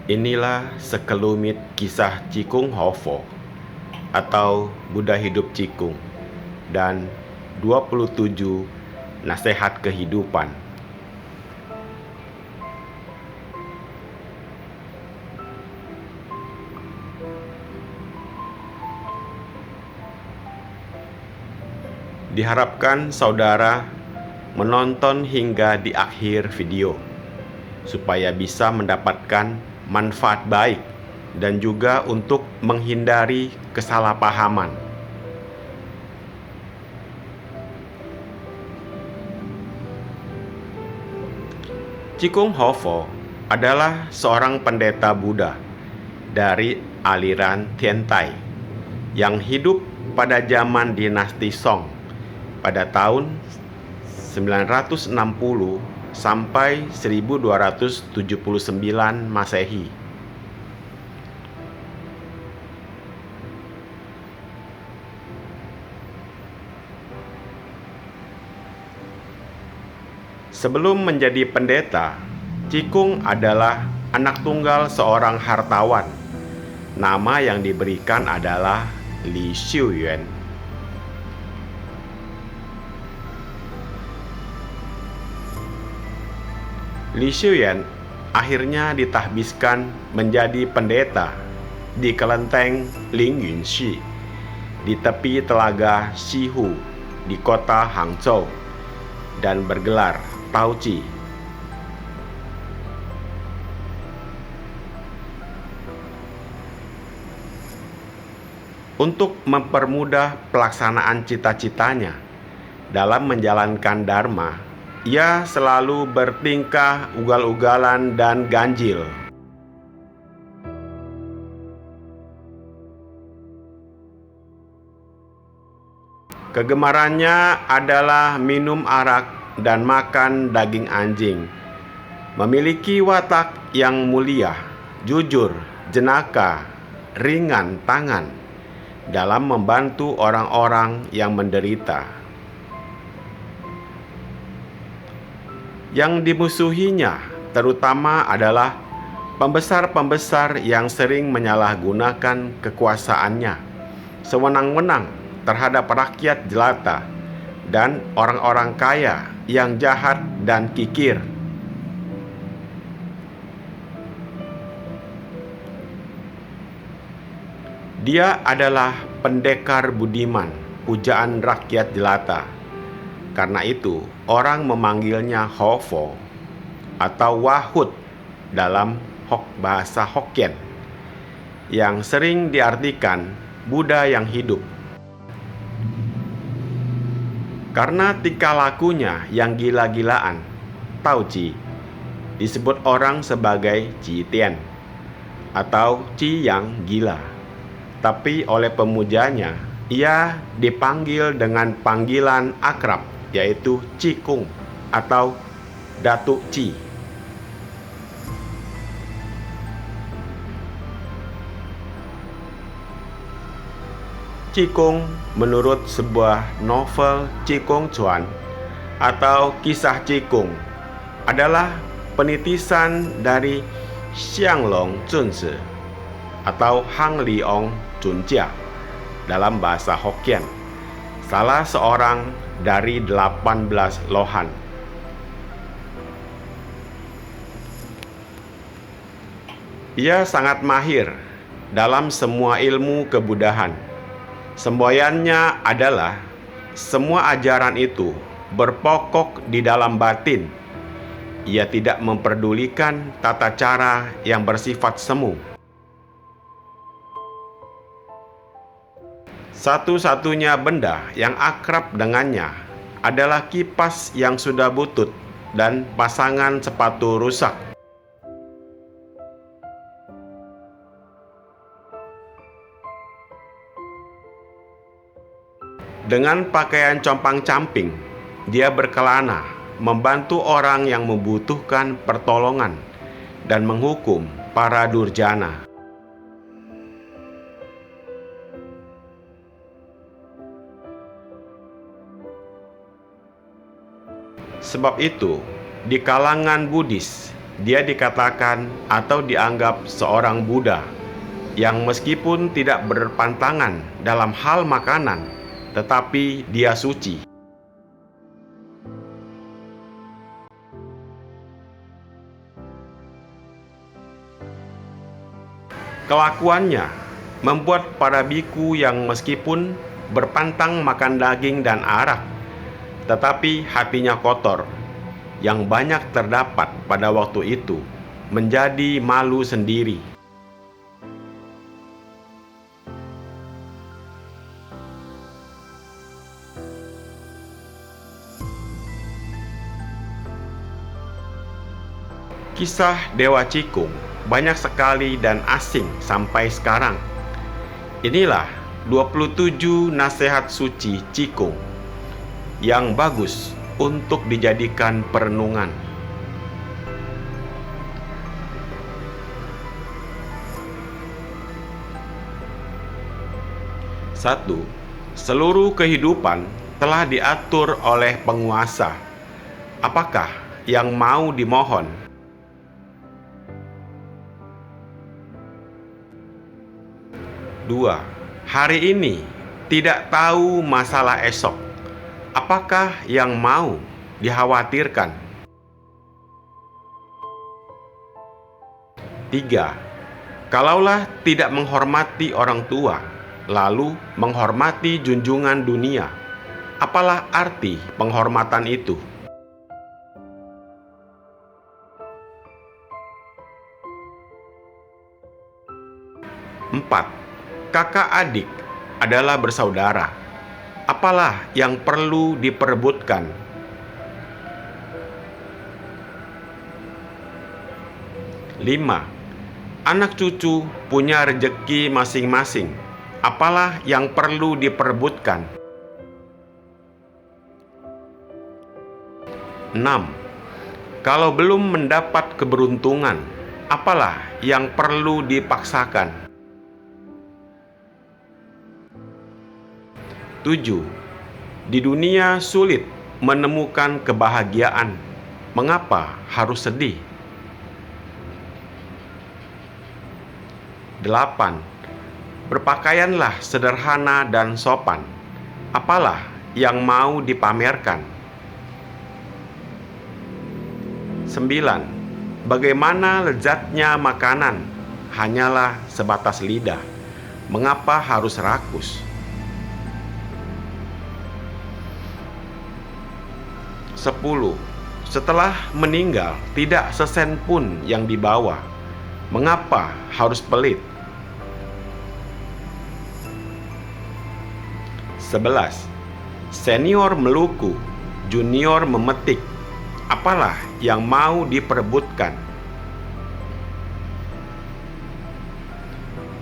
Inilah sekelumit kisah Cikung Hofo atau Buddha Hidup Cikung dan 27 nasihat kehidupan. Diharapkan saudara menonton hingga di akhir video supaya bisa mendapatkan manfaat baik dan juga untuk menghindari kesalahpahaman. Cikung Hofo adalah seorang pendeta Buddha dari aliran Tiantai yang hidup pada zaman dinasti Song pada tahun 960 sampai 1279 Masehi. Sebelum menjadi pendeta, Cikung adalah anak tunggal seorang hartawan. Nama yang diberikan adalah Li Xiuyuan. Li Xiuyuan akhirnya ditahbiskan menjadi pendeta di kelenteng Lingyunshi di tepi telaga Shihu di kota Hangzhou dan bergelar Taoci. Untuk mempermudah pelaksanaan cita-citanya dalam menjalankan dharma, ia selalu bertingkah ugal-ugalan dan ganjil. Kegemarannya adalah minum arak dan makan daging anjing. Memiliki watak yang mulia, jujur, jenaka, ringan tangan dalam membantu orang-orang yang menderita. Yang dimusuhinya terutama adalah pembesar-pembesar yang sering menyalahgunakan kekuasaannya sewenang-wenang terhadap rakyat jelata dan orang-orang kaya yang jahat dan kikir. Dia adalah pendekar budiman, pujaan rakyat jelata. Karena itu, orang memanggilnya Hofo atau Wahut dalam bahasa Hokkien, yang sering diartikan Buddha yang hidup. Karena tingkah lakunya yang gila-gilaan, Taoci disebut orang sebagai Ci Tian atau Ci yang gila. Tapi oleh pemujanya, ia dipanggil dengan panggilan akrab, yaitu Cikung atau Datuk Ci. Cikung menurut sebuah novel Cikung Chuan atau Kisah Cikung adalah penitisan dari Xianglong Zunzi atau Hang Liong Zunjia dalam bahasa Hokkien, salah seorang dari 18 lohan. Ia sangat mahir dalam semua ilmu kebudahan. Semboyannya adalah semua ajaran itu berpokok di dalam batin. Ia tidak memperdulikan tata cara yang bersifat semu. Satu-satunya benda yang akrab dengannya adalah kipas yang sudah butut dan pasangan sepatu rusak. Dengan pakaian compang-camping, dia berkelana, membantu orang yang membutuhkan pertolongan dan menghukum para durjana. Sebab itu, di kalangan Buddhis, dia dikatakan atau dianggap seorang Buddha yang meskipun tidak berpantangan dalam hal makanan, tetapi dia suci. Kelakuannya membuat para biku yang meskipun berpantang makan daging dan arak, tetapi hatinya kotor, yang banyak terdapat pada waktu itu, menjadi malu sendiri. Kisah Dewa Cikung banyak sekali dan asing sampai sekarang. Inilah 27 nasihat suci Cikung yang bagus untuk dijadikan perenungan. 1. Seluruh kehidupan telah diatur oleh penguasa. Apakah yang mau dimohon? 2. Hari ini tidak tahu masalah esok. Apakah yang mau dikhawatirkan? 3. Kalaulah tidak menghormati orang tua, lalu menghormati junjungan dunia, apalah arti penghormatan itu? 4. Kakak adik adalah bersaudara. Apalah yang perlu diperebutkan? 5. Anak cucu punya rejeki masing-masing. Apalah yang perlu diperebutkan? 6. Kalau belum mendapat keberuntungan, apalah yang perlu dipaksakan? 7. Di dunia sulit menemukan kebahagiaan. Mengapa harus sedih? 8. Berpakaianlah sederhana dan sopan. Apalah yang mau dipamerkan? 9. Bagaimana lezatnya makanan? Hanyalah sebatas lidah. Mengapa harus rakus? 10. Setelah meninggal tidak sesen pun yang dibawa. Mengapa harus pelit? 11. Senior meluku, junior memetik. Apalah yang mau diperebutkan?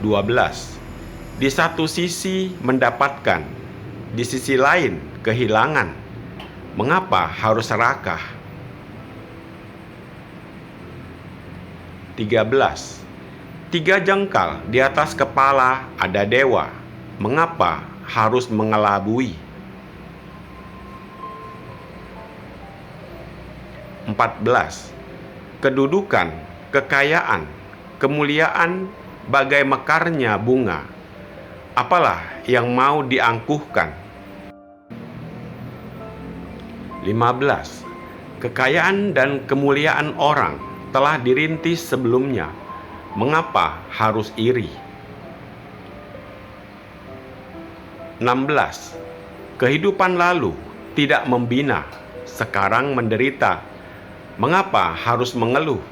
12. Di satu sisi mendapatkan, di sisi lain kehilangan. Mengapa harus serakah? 13. 3 jengkal di atas kepala ada dewa. Mengapa harus mengelabui? 14. Kedudukan, kekayaan, kemuliaan bagai mekarnya bunga. Apalah yang mau diangkuhkan? 15. Kekayaan dan kemuliaan orang telah dirintis sebelumnya. Mengapa harus iri? 16. Kehidupan lalu tidak membina, sekarang menderita. Mengapa harus mengeluh?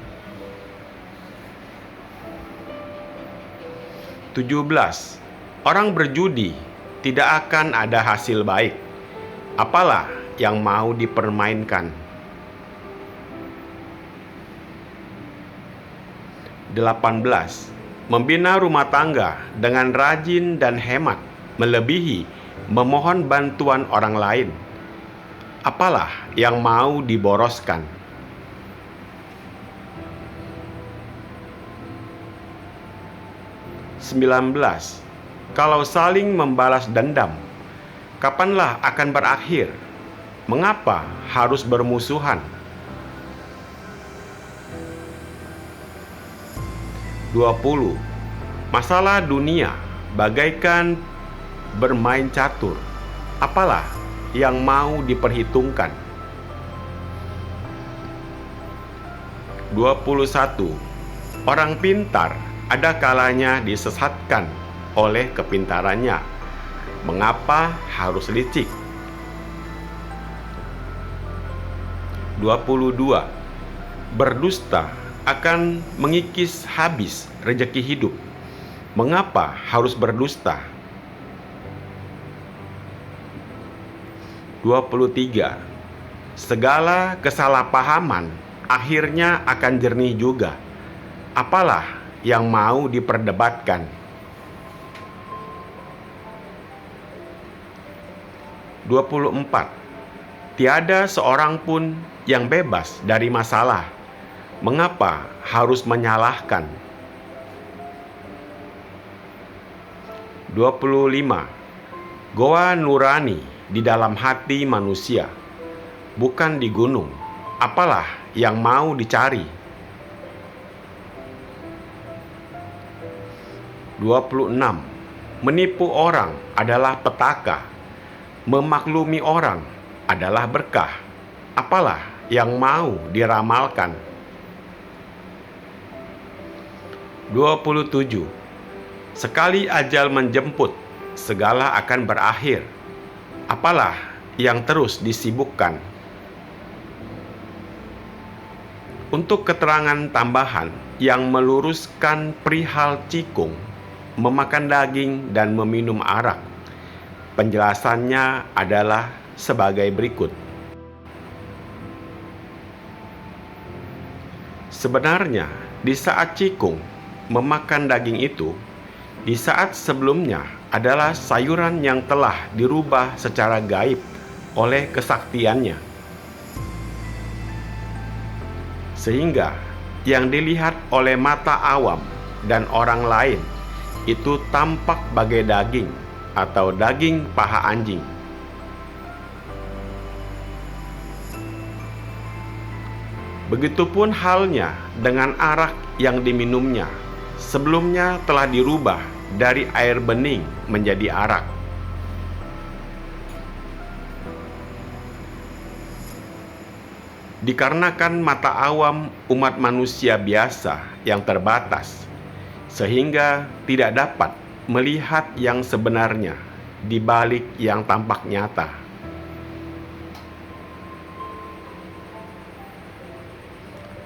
17. Orang berjudi tidak akan ada hasil baik. Apalah yang mau dipermainkan? 18. Membina rumah tangga dengan rajin dan hemat melebihi memohon bantuan orang lain. Apalah yang mau diboroskan? 19. Kalau saling membalas dendam, kapanlah akan berakhir? Mengapa harus bermusuhan? 20. Masalah dunia bagaikan bermain catur. Apalah yang mau diperhitungkan? 21. Orang pintar ada kalanya disesatkan oleh kepintarannya. Mengapa harus licik? 22. Berdusta akan mengikis habis rejeki hidup. Mengapa harus berdusta? 23. Segala kesalahpahaman akhirnya akan jernih juga. Apalah yang mau diperdebatkan? 24. Tiada seorang pun yang bebas dari masalah. Mengapa harus menyalahkan? 25. Goa nurani di dalam hati manusia, bukan di gunung. Apalah yang mau dicari? 26. Menipu orang adalah petaka. Memaklumi orang adalah berkah. Apalah yang mau diramalkan? 27. Sekali ajal menjemput, segala akan berakhir. Apalah yang terus disibukkan? Untuk keterangan tambahan yang meluruskan perihal cikung, memakan daging dan meminum arak, penjelasannya adalah sebagai berikut. Sebenarnya, di saat cikung memakan daging itu, di saat sebelumnya adalah sayuran yang telah dirubah secara gaib oleh kesaktiannya. Sehingga yang dilihat oleh mata awam dan orang lain itu tampak bagai daging atau daging paha anjing. Begitupun halnya dengan arak yang diminumnya. Sebelumnya telah dirubah dari air bening menjadi arak. Dikarenakan mata awam umat manusia biasa yang terbatas, sehingga tidak dapat melihat yang sebenarnya di balik yang tampak nyata.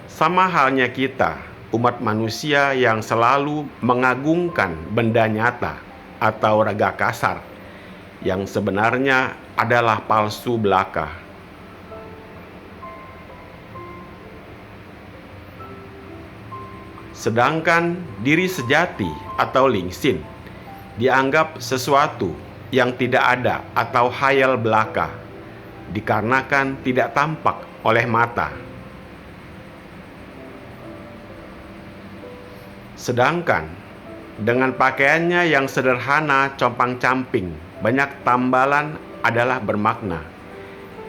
Sama halnya kita, umat manusia yang selalu mengagungkan benda nyata atau raga kasar, yang sebenarnya adalah palsu belaka. Sedangkan diri sejati atau lingsin dianggap sesuatu yang tidak ada atau hayal belaka, dikarenakan tidak tampak oleh mata. Sedangkan dengan pakaiannya yang sederhana compang-camping, banyak tambalan adalah bermakna.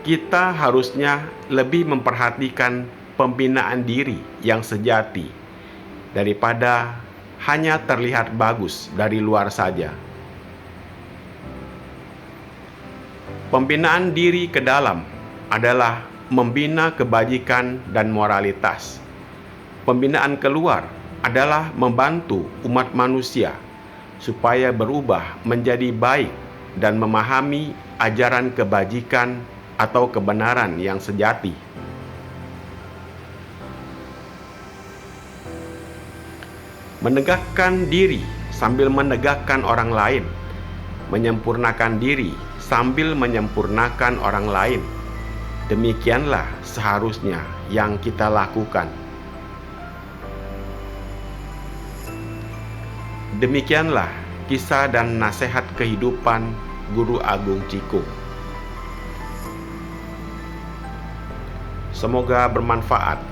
Kita harusnya lebih memperhatikan pembinaan diri yang sejati daripada hanya terlihat bagus dari luar saja. Pembinaan diri ke dalam adalah membina kebajikan dan moralitas. Pembinaan keluar adalah membantu umat manusia supaya berubah menjadi baik dan memahami ajaran kebajikan atau kebenaran yang sejati. Menegakkan diri sambil menegakkan orang lain, menyempurnakan diri sambil menyempurnakan orang lain. Demikianlah seharusnya yang kita lakukan. Demikianlah kisah dan nasihat kehidupan Guru Agung Cikung. Semoga bermanfaat.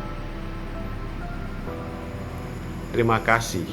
Terima kasih.